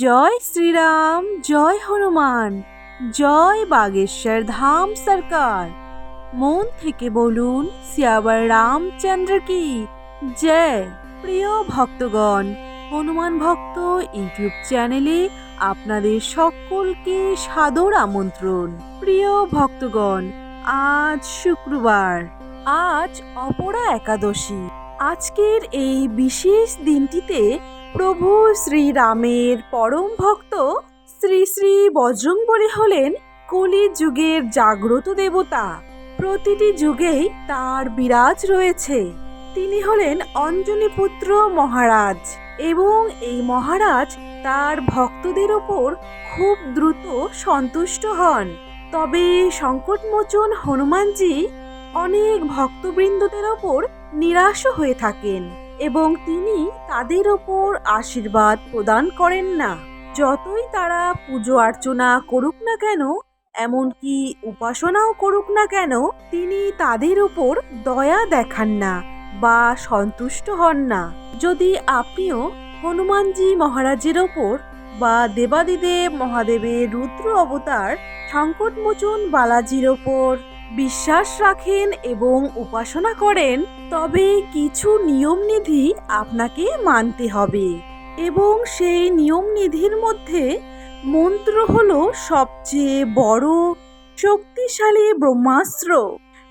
জয় শ্রীরাম, জয় হনুমান, জয় বাগেশ্বর ধাম সরকার। মন থেকে বলুন সিয়াবার রামচন্দ্র কি জয়। প্রিয় ভক্তগণ, হনুমান ভক্ত ইউটিউব চ্যানেলে আপনাদের সকলকে সাদর আমন্ত্রণ। প্রিয় ভক্তগণ, আজ শুক্রবার, আজ অপরা একাদশী। আজকের এই বিশেষ দিনটিতে প্রভু শ্রীরামের পরম ভক্ত শ্রী শ্রী বজরংবলী হলেন কলি যুগের জাগ্রত দেবতা। প্রতিটি যুগেই তার বিরাজ রয়েছে। তিনি হলেন অঞ্জনী পুত্র মহারাজ এবং এই মহারাজ তার ভক্তদের ওপর খুব দ্রুত সন্তুষ্ট হন। তবে সংকটমোচন হনুমানজি অনেক ভক্তবৃন্দদের ওপর নিরাশ হয়ে থাকেন এবং তিনি তাদের ওপর আশীর্বাদ প্রদান করেন না। যতই তারা পুজো অর্চনা করুক না কেন, এমনকি উপাসনাও করুক না কেন, তিনি তাদের উপর দয়া দেখান না বা সন্তুষ্ট হন না। যদি আপনিও হনুমানজি মহারাজের ওপর বা দেবাদিদেব মহাদেবের রুদ্র অবতার সংকটমোচন বালাজির ওপর বিশ্বাস রাখেন এবং উপাসনা করেন, তবে কিছু নিয়মনিধি আপনাকে মানতে হবে এবং সেই নিয়মনিধির মধ্যে মন্ত্র হলো সবচেয়ে বড় শক্তিশালী ব্রহ্মাস্ত্র।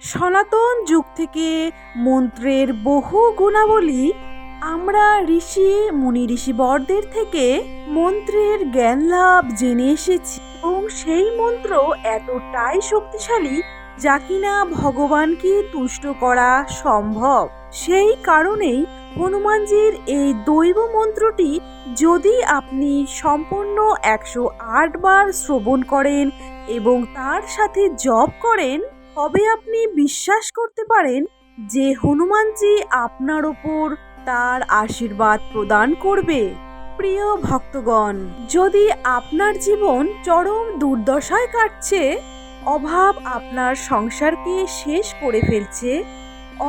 সনাতন যুগ থেকে মন্ত্রের বহু গুণাবলী আমরা মুনি ঋষিবরদের থেকে মন্ত্রের জ্ঞান লাভ জেনে এসেছি এবং সেই মন্ত্র এতটাই শক্তিশালী যা কিনা ভগবানকে তুষ্ট করা সম্ভব। সেই কারণেই হনুমানজির এই দৈব মন্ত্রটি যদি আপনি সম্পূর্ণ 108 বার শ্রবণ করেন এবং তার সাথে জপ করেন, তবে আপনি বিশ্বাস করতে পারেন যে হনুমানজি আপনার ওপর তার আশীর্বাদ প্রদান করবে। প্রিয় ভক্তগণ, যদি আপনার জীবন চরম দুর্দশায় কাটছে, অভাব আপনার সংসারকে শেষ করে ফেলছে,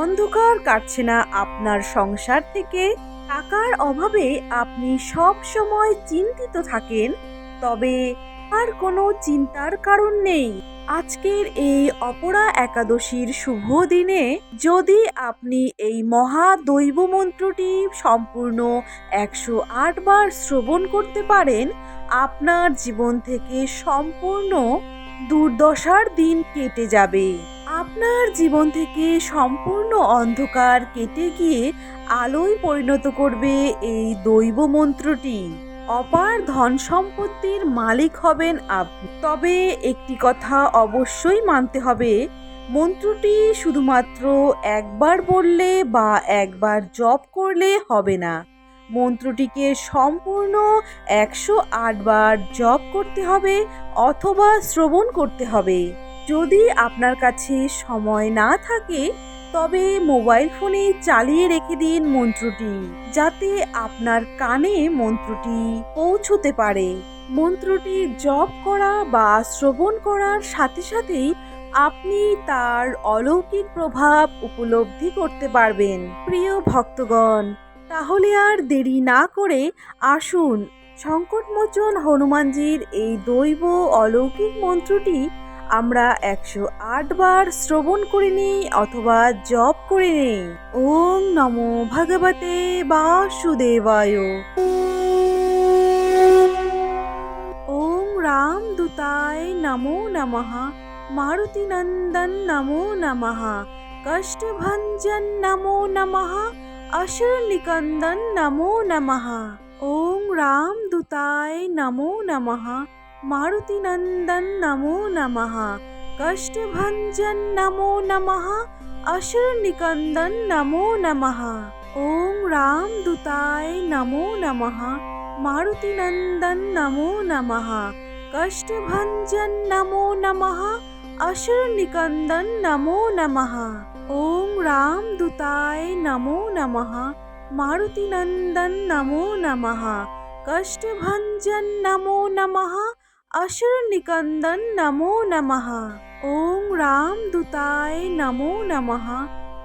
অন্ধকার কাটছে না আপনার সংসার থেকে, টাকার অভাবে আপনি সব সময় চিন্তিত থাকেন, তবে আর কোনো চিন্তার কারণ নেই। আজকের এই অপরা একাদশীর শুভ দিনে যদি আপনি এই মহা দৈব মন্ত্রটি সম্পূর্ণ 108 বার শ্রবণ করতে পারেন, আপনার জীবন থেকে সম্পূর্ণ দুর্দশার দিন কেটে যাবে। আপনার জীবন থেকে সম্পূর্ণ অন্ধকার কেটে গিয়ে আলোয় পরিণত করবে এই দৈব মন্ত্রটি। অপার ধন সম্পত্তির মালিক হবেন আপনি। তবে একটি কথা অবশ্যই মানতে হবে, মন্ত্রটি শুধুমাত্র একবার বললে বা একবার জপ করলে হবে না। মন্ত্রটিকে সম্পূর্ণ 108 বার জপ করতে হবে অথবা শ্রবণ করতে হবে। যদি আপনার কাছে সময় না থাকে, তবে মোবাইল ফোনে চালিয়ে রেখে দিন মন্ত্রটি, যাতে আপনার কানে মন্ত্রটি পৌঁছতে পারে। মন্ত্রটি জপ করা বা শ্রবণ করার সাথে সাথেই আপনি তার অলৌকিক প্রভাব উপলব্ধি করতে পারবেন। প্রিয় ভক্তগণ, তাহলে আর দেরি না করে আসুন সংকটমোচন হনুমানজির এই দৈব অলৌকিক মন্ত্রটি আমরা 108 বার শ্রবণ করে নিই অথবা জপ করে নিই। ওম নমো ভগবতে বাসুদেবায়। ওম রামদূতায় নমো নমঃ। মারুতি নন্দন নমো নমঃ। কষ্টভঞ্জন নমো নমঃ। असुर निकंदन नमो नमः। ओम रामदूताय नमो नमः। मारुति नंदन नमो नमः। कष्टभंजन नमो नमः। असुर निकंदन नमो नमः। ओम रामदूताय नमो नमः। मारुति नंदन नमो नमः। कष्टभंजन नमो नमः। असुर निकंदन नमो नमः। ओम रामदूताय नमो नमः। मारुति नंदन नमो नमः। कष्टभंजन नमो नमः। असुर निकंदन नमो नमः। ओम रामदूताय नमो नमः।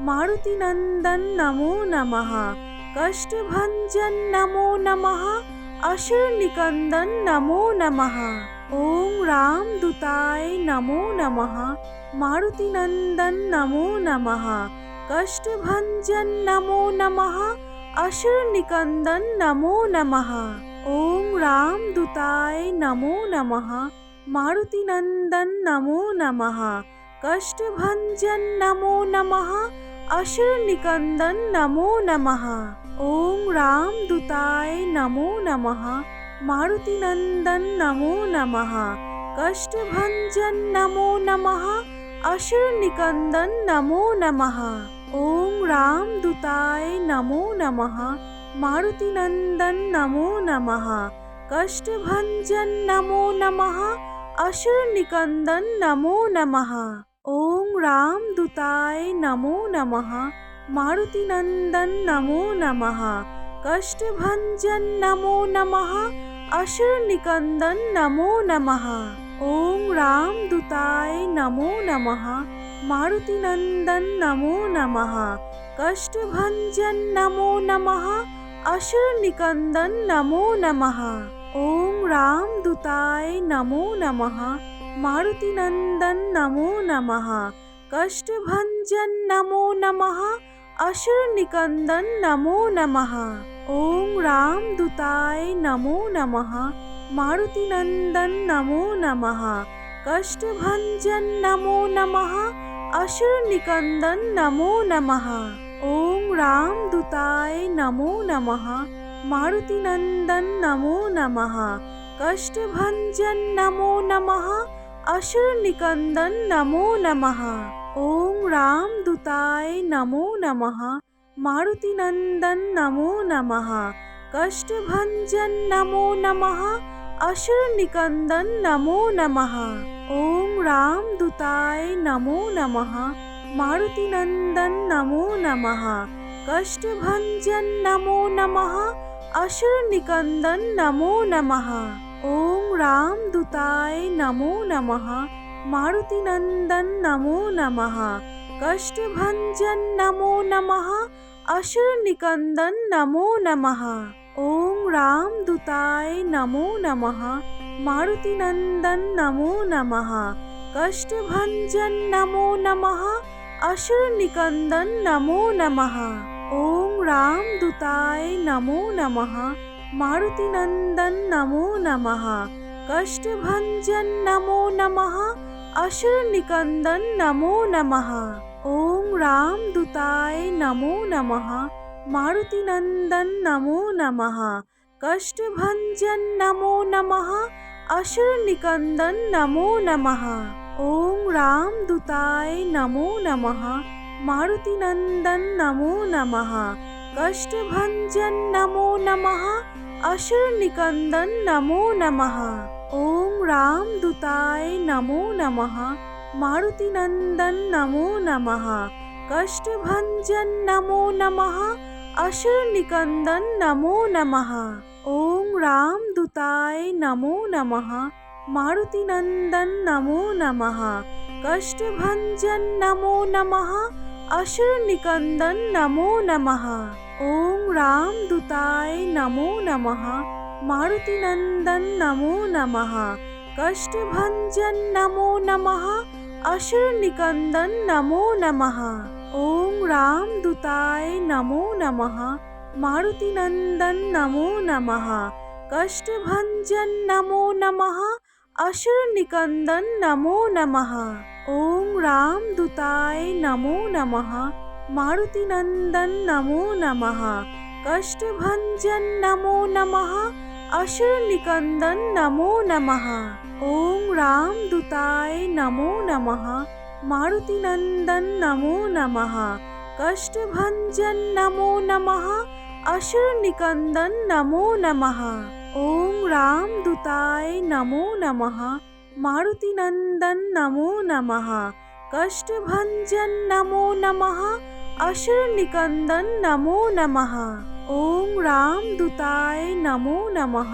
मारुति नंदन नमो नमः। कष्टभंजन नमो नमः। असुर निकंदन नमो नमः। ओम रामदूताय नमो नमः। मारुति नंदन नमो नमः। कष्ट भंजन नमो नमः। असुर निकंदन नमो नमः। ओम रामदूताय नमो नमः। मारुति नंदन नमो नमः। कष्ट भंजन नमो नमः। असुर निकंदन नमो नमः। ओम रामदूताय नमो नमः। मारुति नंदन नमो नमः। कष्ट भंजन नमो नमः। असुर निकंदन नमो नमः। ओम रामदूताय नमो नमः। मारुति नंदन नमो नमः। कष्ट भंजन नमो नमः। असुर निकंदन नमो नमः। ओम रामदूताय नमो नमः। मारुति नंदन नमो नमः। कष्ट भंजन नमो नमः। असुर निकंदन नमो नमः। ओम रामदूताय नमो नमः। मारुति नंदन नमो नमः। कष्ट भंजन नमो नमः। असुर निकंदन नमो नमः। ओम रामदूताय नमो नमः। मारुति नंदन नमो नमः। कष्ट भंजन नमो नमः। असुर निकंदन नमो नमः। ओम रामदूताय नमो नमः। मारुति नंदन नमो नमः। कष्ट भंजन नमो नमः। असुर निकंदन नमो नमः। ओम रामदूताय नमो नमः। मारुति नंदन नमो नमः। कष्ट भंजन नमो नमः। असुर निकंदन नमो नमः। ओम रामदूताय नमो नमः। मारुति नंदन नमो नमः। कष्ट भंजन नमो नमः। असुर निकंदन नमो नमः। ओम रामदूताय नमो नमः। मारुति नंदन नमो नमः। कष्ट भंजन नमो नमः। असुर निकंदन नमो नमः। ओम रामदूताय नमो नमः। मारुति नंदन नमो नमः। कष्ट भंजन नमो नमः। असुर निकंदन नमो नमः। ओम रामदूताय नमो नमः। मारुति नंदन नमो नमः। कष्ट भंजन नमो नमः। असुर निकंदन नमो नमः। ओम रामदूताय नमो नमः। मारुति नंदन नमो नमः। कष्ट भंजन नमो नमः। असुर निकंदन नमो नमः। ओम रामदूताय नमो नमः। मारुति नंदन नमो नमः। कष्ट भंजन नमो नमः। असुर निकंदन नमो नमः। ओम रामदूताय नमो नमः। मारुति नंदन नमो नमः। कष्ट भंजन नमो नमः। असुर निकंदन नमो नमः। ओम रामदूताय नमो नमः। मारुति नंदन नमो नमः। कष्ट भंजन नमो नमः। असुर निकंदन नमो नमः। ओम रामदूताय नमो नमः। मारुति नंदन नमो नमः। कष्ट भंजन नमो नमः। असुर निकंदन नमो नमः। ओम रामदूताय नमो नमः। मारुति नंदन नमो नमः। कष्ट भंजन नमो नमः। असुर निकंदन नमो नमः। ओम रामदूताय नमो नमः। मारुति नंदन नमो नमः। कष्ट भंजन नमो नमः। असुर निकंदन नमो नमः। ओम रामदूताय नमो नमः। मारुति नंदन नमो नमः। कष्ट भंजन नमो नमः। असुर निकंदन नमो नमः। ओम रामदूताय नमो नमः। मारुति नंदन नमो नमः। कष्ट भंजन नमो नमः। असुर निकंदन नमो नमः। ओम रामदूताय नमो नमः। मारुति नंदन नमो नमः। कष्ट भंजन नमो नमः। असुर निकंदन नमो नमः। ओम रामदूताय नमो नमः।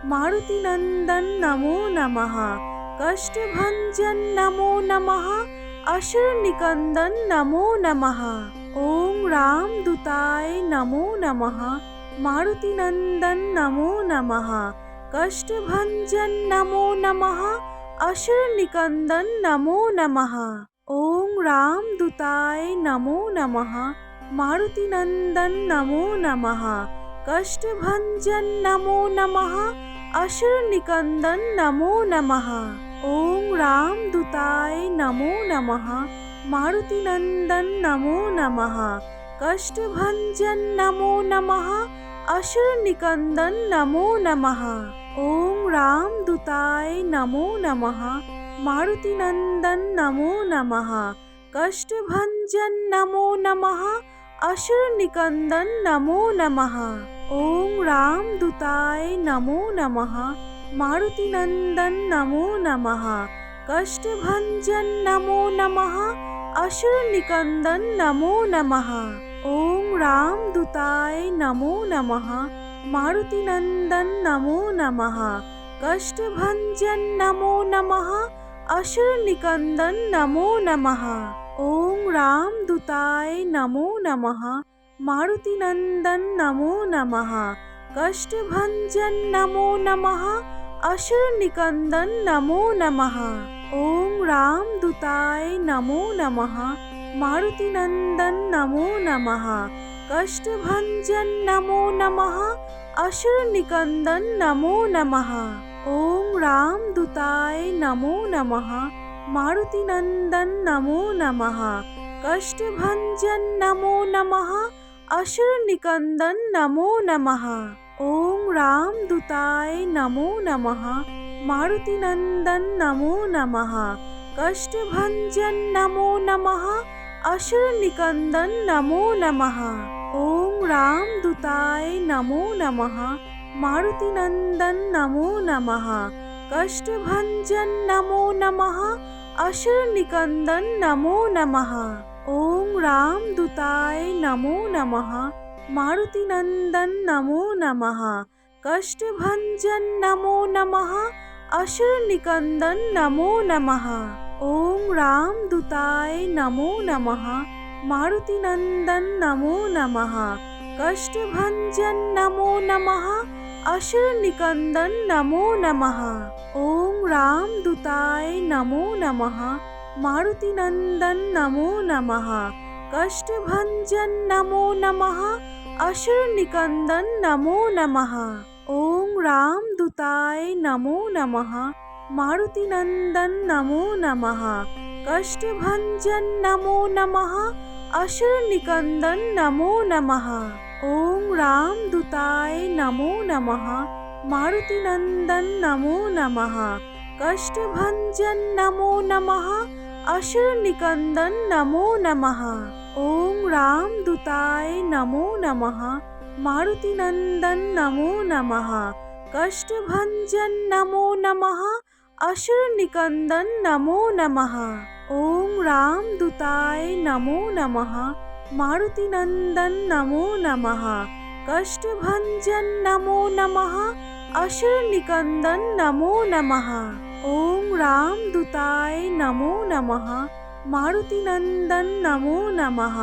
मारुति नंदन नमो नमः। कष्ट भंजन नमो नमः। असुर निकंदन नमो नमः। ओम रामदूताय नमो नमः। मारुति नंदन नमो नमः। कष्टभंजन नमो नमः। असुर निकंदन नमो नमः। ओम रामदूताय नमो नमः। मारुति नंदन नमो नमः। कष्टभंजन नमो नमः। असुर निकंदन नमो नमः। ओम रामदूताय नमो नमः। मारुति नंदन नमो नमः। कष्टभंजन नमो नमः। असुर निकंदन नमो नमः। ओम रामदूताय नमो नमः। मारुति नंदन नमो नमः। कष्टभंजन नमो नमः। असुर निकंदन नमो नमः। ओम रामदूताय नमो नमः। मारुति नंदन नमो नमः। कष्टभंजन नमो नमः। असुर निकंदन नमो नमः। ओम रामदूताय नमो नमः। मारुति नंदन नमो नमः। कष्टभंजन नमो नमः। असुर निकंदन नमो नमः। ओम रामदूताय नमो नमः। मारुति नंदन नमो नमः। कष्टभंजन नमो नमः। असुर निकंदन नमो नमः। ओम रामदूताय नमो नमः। मारुति नंदन नमो नमः। कष्टभंजन नमो नमः। असुर निकंदन नमो नमः। ओम रामदूताय नमो नमः। मारुति नंदन नमो नमः। कष्टभंजन नमो नमः। असुर निकंदन नमो नमः। ओम रामदूताय नमो नमः। मारुति नंदन नमो नमः। कष्टभंजन नमो नमः। असुर निकंदन नमो नमः। ओम रामदूताय नमो नमः। मारुति नंदन नमो नमः। कष्टभंजन नमो नमः। असुर निकंदन नमो नमः। ओम रामदूताय नमो नमः। मारुति नंदन नमो नमः। कष्टभंजन नमो नमः। असुर निकंदन नमो नमः। ओम रामदूताय नमो नमः। मारुति नंदन नमो नमः। कष्टभंजन नमो नमः। असुर निकंदन नमो नमः। ओम रामदूताय नमो नमः। मारुति नंदन नमो नमः। कष्टभंजन नमो नमः। असुर निकंदन नमो नमः। ओम रामदूताय नमो नमः। मारुति नंदन नमो नमः। कष्टभंजन नमो नमः। असुर निकंदन नमो नमः। ओम रामदूताय नमो नमः। मारुति नंदन नमो नमः। कष्टभंजन नमो नमः। असुर निकंदन नमो नमः। ओम रामदूताय नमो नमः। मारुति नंदन नमो नमः। कष्टभंजन नमो नमः। असुर निकंदन नमो नमः। ओम रामदूताय नमो नमः। मारुति नंदन नमो नमः। कष्टभंजन नमो नमः। असुर निकंदन नमो नमः। ओम रामदूताय नमो नमः। मारुति नंदन नमो नमः।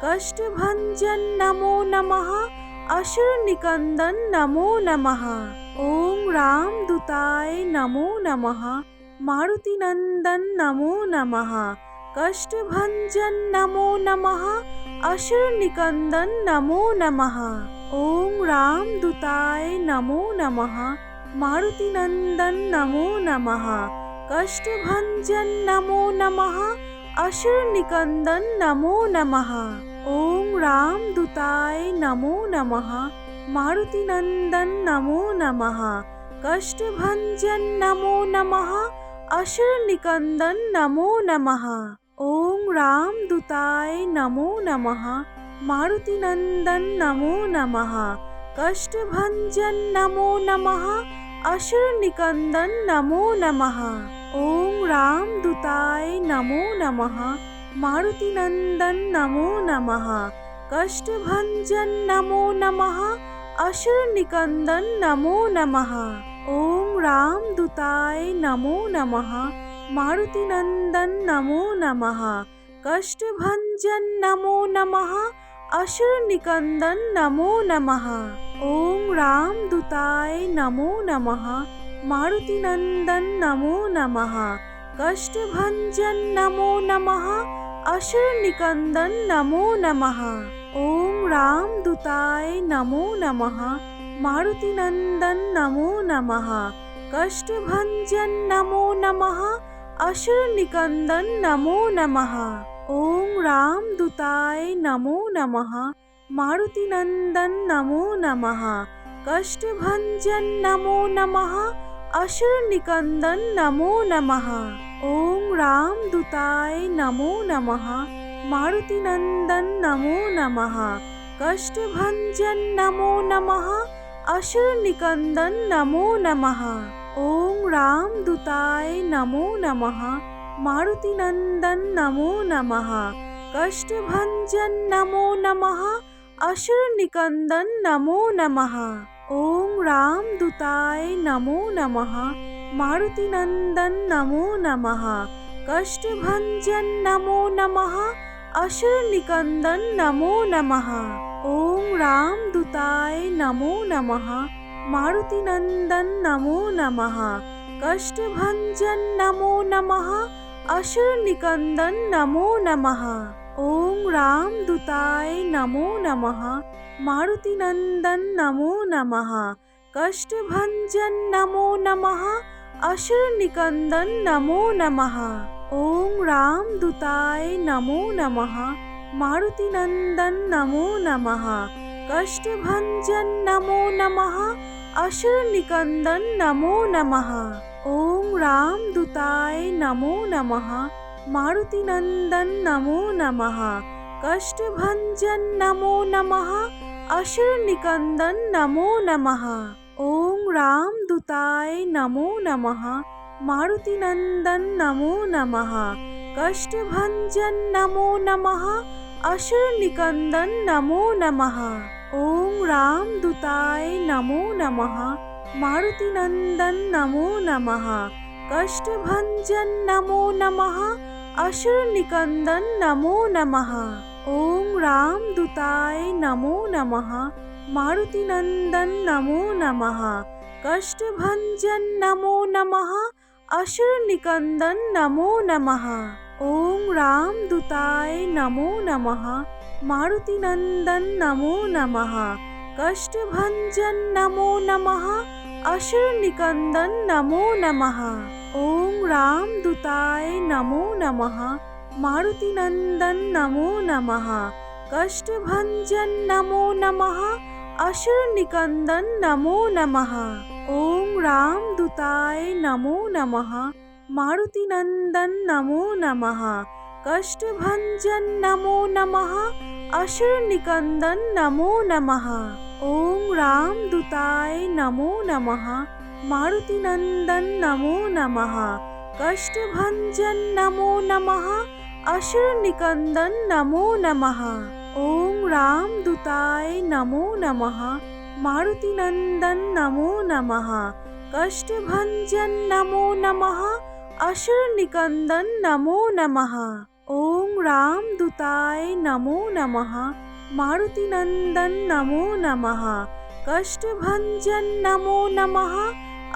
कष्टभंजन नमो नमः। असुर निकंदन नमो नमः। ओम रामदूताय नमो नमः। मारुति नंदन नमो नमः। कष्टभंजन नमो नमः। असुर निकंदन नमो नमः। ओम रामदूताय नमो नमः। मारुति नंदन नमो नमः। कष्टभंजन नमो नमः। असुर निकंदन नमो नमः। ओम रामदूताय नमो नमः। मारुति नंदन नमो नमः। कष्टभंजन नमो नमः। असुर निकंदन नमो नमः। ओम रामदूताय नमो नमः। मारुति नंदन नमो नमः। कष्टभंजन नमो नमः। असुर निकंदन नमो नमः। ओम रामदूताय नमो नमः। मारुति नंदन नमो नमः। कष्टभंजन नमो नमः। असुर निकंदन नमो नमः। ओम रामदूताय नमो नमः। मारुति नंदन नमो नमः। कष्टभंजन नमो नमः। असुर निकंदन नमो नमः। ओम रामदूताय नमो नमः। मारुति नंदन नमो नमः। कष्टभंजन नमो नमः। असुर निकंदन नमो नमः। ओम रामदूताय नमो नमः। मारुति नंदन नमो नमः। कष्टभंजन नमो नमः। असुर निकंदन नमो नमः। ओम रामदूताय नमो नमः। मारुति नंदन नमो नमः। कष्टभंजन नमो नमः। असुर निकंदन नमो नमः। ओम रामदूताय नमो नमः। मारुति नंदन नमो नमः। कष्टभंजन नमो नमः। असुर निकंदन नमो नमः। ओम रामदूताय नमो नमः। मारुति नंदन नमो नमः। कष्टभंजन नमो नमः। असुर निकंदन नमो नमः। ओम रामदूताय नमो नमः। मारुति नंदन नमो नमः। कष्टभंजन नमो नमः। असुर निकंदन नमो नमः। ओम रामदूताय नमो नमः। मारुति नंदन नमो नमः। कष्टभंजन नमो नमः। असुर निकंदन नमो नमः। ओम रामदूताय नमो नमः। मारुति नंदन नमो नमः। कष्टभंजन नमो नमः। असुर निकंदन नमो नमः। ओम रामदूताय नमो नमः। मारुति नंदन नमो नमः। कष्टभंजन नमो नमः। असुर निकंदन नमो नमः। ओम रामदूताय नमो नमः। मारुति नंदन नमो नमः। कष्टभंजन नमो नमः। असुर निकंदन नमो नमः। ओम रामदूताय नमो नमः। मारुति नंदन नमो नमः। कष्टभंजन नमो नमः। असुर निकंदन नमो नमः। ओम रामदूताय नमो नमः। मारुति नंदन नमो नमः। कष्टभंजन नमो नमः। असुर निकंदन नमो नमः। ओम रामदूताय नमो नमः। मारुति नंदन नमो नमः। कष्टभंजन नमो नमः। असुर निकंदन नमो नमः। ओम रामदूताय नमो नमः। मारुति नंदन नमो नमः। कष्टभंजन नमो नमः। असुर निकंदन नमो नमः। ओम रामदूताय नमो नमः। मारुति नंदन नमो नमः। कष्टभंजन नमो नमः। असुर निकंदन नमो नमः। ओम रामदूताय नमो नमः। मारुति नंदन नमो नमः। कष्टभंजन नमो नमः। असुर निकंदन नमो नमः। ओम रामदूताय नमो नमः। मारुति नंदन नमो नमः। कष्टभंजन नमो नमः। असुर निकंदन नमो नमः। ओम रामदूताय नमो नमः। मारुति नंदन नमो नमः। कष्टभंजन नमो नमः। असुर निकंदन नमो नमः। ओम रामदूताय नमो नमः। मारुति नंदन नमो नमः। कष्टभंजन नमो नमः।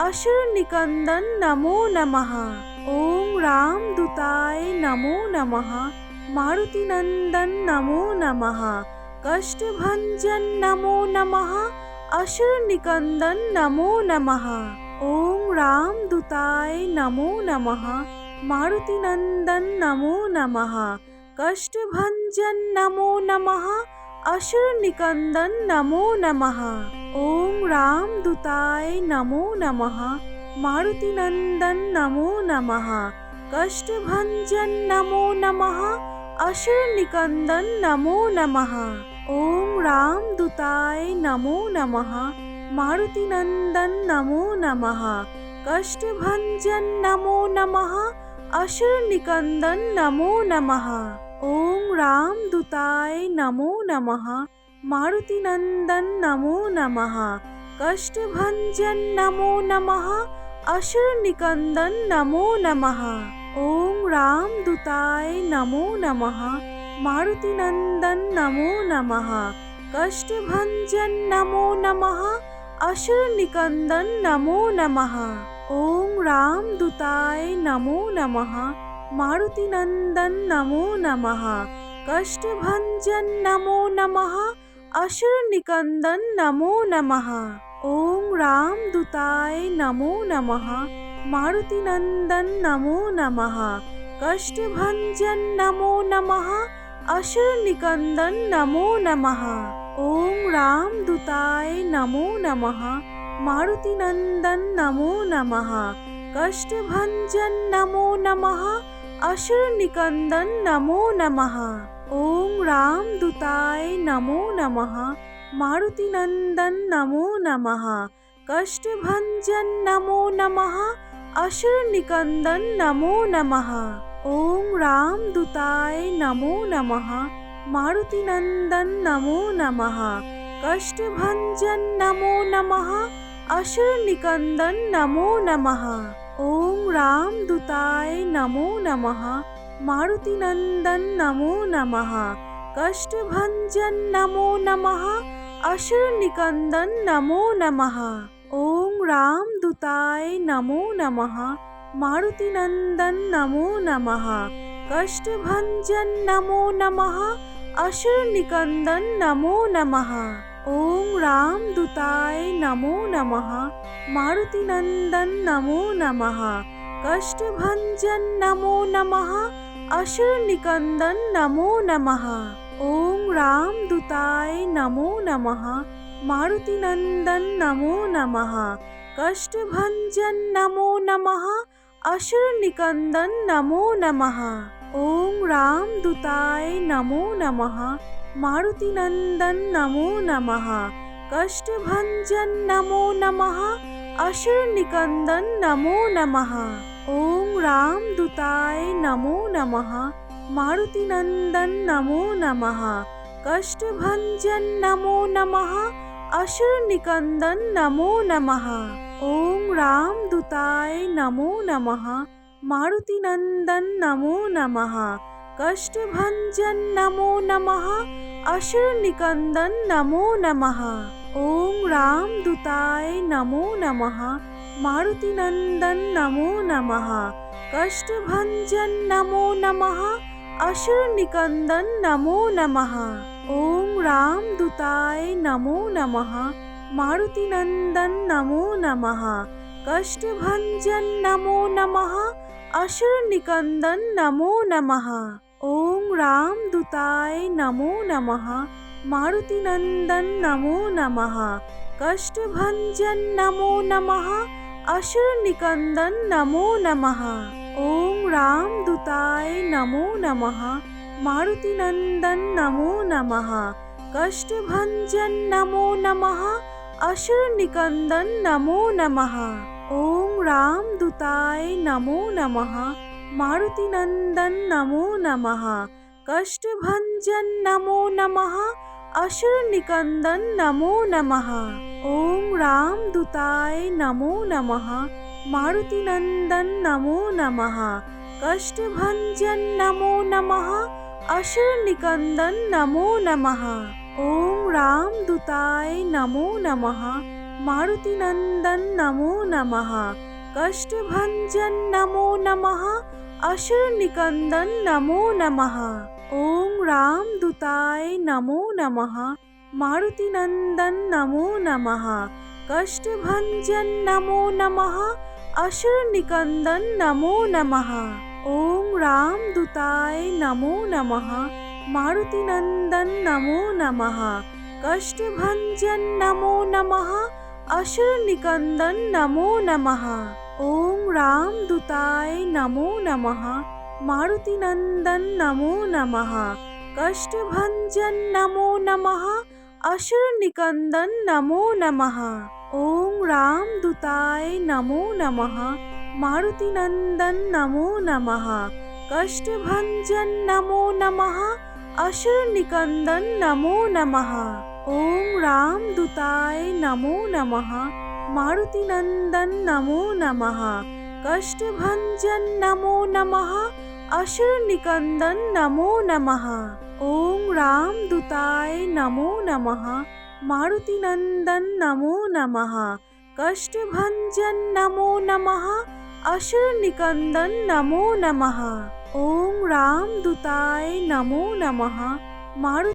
असुर निकंदन नमो नमः। ओम रामदूताय नमो नमः। मारुति नंदन नमो नमः। कष्टभंजन नमो नमः। असुर निकंदन नमो नमः। ओम रामदूताय नमो नमः। मारुति नंदन नमो नमः। कष्टभंजन नमो नमः। असुर निकंदन नमो नमः। ओम रामदूताय नमो नमः। मारुति नंदन नमो नमः। कष्टभंजन नमो नमः। असुर निकंदन नमो नमः। ओम रामदूताय नमो नमः। मारुति नंदन नमो नमः। कष्टभंजन नमो नमः। असुर निकंदन नमो नमः। ओम रामदूताय नमो नमः। मारुति नंदन नमो नमः। कष्टभंजन नमो नमः। असुर निकंदन नमो नमः। ओम रामदूताय नमो नमः। मारुति नंदन नमो नमः। कष्ट भंजन नमो नमः। असुर निकंदन नमो नमः। ओम राम दूताय नमो नमः। मारुति नंदन नमो नमः। कष्ट भंजन नमो नमः। असुर निकंदन नमो नमः। ओम राम दूताय नमो नमः। मारुति नंदन नमो नमः। कष्ट भंजन नमो नमः। असुर निकंदन नमो नमः। ओम राम दूताय नमो नमः। मारुति नंदन नमो नमः। कष्ट भंजन नमो नमः। असुर निकंदन नमो नमः। ओम राम दूताय नमो नमः। मारुति नंदन नमो नमः। कष्ट भंजन नमो नमः। असुर निकंदन नमो नमः। ओम राम दूताय नमो नमः। मारुति नंदन नमो नमः। कष्ट भंजन नमो नमः। असुर निकंदन नमो नमः। ओम राम दूताय नमो नमः। मारुति नंदन नमो नमः। कष्ट भंजन नमो नमः। असुर निकंदन नमो नमः। ओम राम दूताय नमो नमः। मारुति नंदन नमो नमः। कष्ट भंजन नमो नमः। असुर निकंदन नमो नमः। ओम राम दूताय नमो नमः। मारुति नंदन नमो नमः। कष्ट भंजन नमो नमः। असुर निकंदन नमो नमः। ओम राम दूताय नमो नमः। मारुति नंदन नमो नमः। कष्ट भंजन नमो नमः। असुर निकंदन नमो नमः। ओम राम दूताय नमो नमः। मारुति नंदन नमो नमः। कष्ट भंजन नमो नमः। असुर निकंदन नमो नमः। ओम राम दूताय नमो नमः। मारुति नंदन नमो नमः। कष्ट भंजन नमो नमः। असुर निकंदन नमो नमः। ओम राम दूताय नमो नमः। मारुति नंदन नमो नमः। कष्ट भंजन नमो नमः। असुर निकंदन नमो नमः। ओम राम दूताय नमो नमः। मारुति नंदन नमो नमः। कष्ट भंजन नमो नमः। असुर निकंदन नमो नमः। ओम राम दूताय नमो नमः। मारुति नंदन नमो नमः। कष्ट भंजन नमो नमः। असुर निकंदन नमो नमः। ओम राम दूताय नमो नमः। मारुति नंदन नमो नमः। कष्ट भंजन नमो नमः। असुर निकंदन नमो नमः। ओम राम दूताय नमो नमः। मारुति नंदन नमो नमः। कष्ट भंजन नमो नमः। असुर निकंदन नमो नमः। ओम राम दूताय नमो नमः। मारुति नंदन नमो नमः। कष्ट भंजन नमो नमः। असुर निकंदन नमो नमः। ओम राम दूताय नमो नमः। मारुति नंदन नमो नमः। कष्ट भंजन नमो नमः। असुर निकंदन नमो नमः। ओम राम दूताय नमो नमः। मारुति नंदन नमो नमः। कष्ट भंजन नमो नमः। असुर निकंदन नमो नमः। ओम राम दूताय नमो नमः। मारुति नंदन नमो नमः। कष्ट भंजन नमो नमः। असुर निकंदन नमो नमः। ओम राम दूताय नमो नमः। मारुति नंदन नमो नमः। कष्ट भंजन नमो नमः। असुर निकंदन नमो नमः। ओम राम दूताय नमो नमः। मारुति नंदन नमो नमः। कष्ट भंजन नमो नमः। असुर निकंदन नमो नमः। ओम राम दूताय नमो नमः। मारुति नंदन नमो नमः। कष्ट भंजन नमो नमः। असुर निकंदन नमो नमः। ओम राम दूताय नमो नमः। मारुति नंदन नमो नमः। कष्ट भंजन नमो नमः। असुर निकंदन नमो नमः। ওং রামদূতায় নমো নমঃ, মারুতি নন্দন নমো নমঃ, কষ্টভঞ্জন নমো নমঃ, অসুর নিকন্দন নমো নমঃ। ওং রামদূতায় নমো নমঃ, মারুতি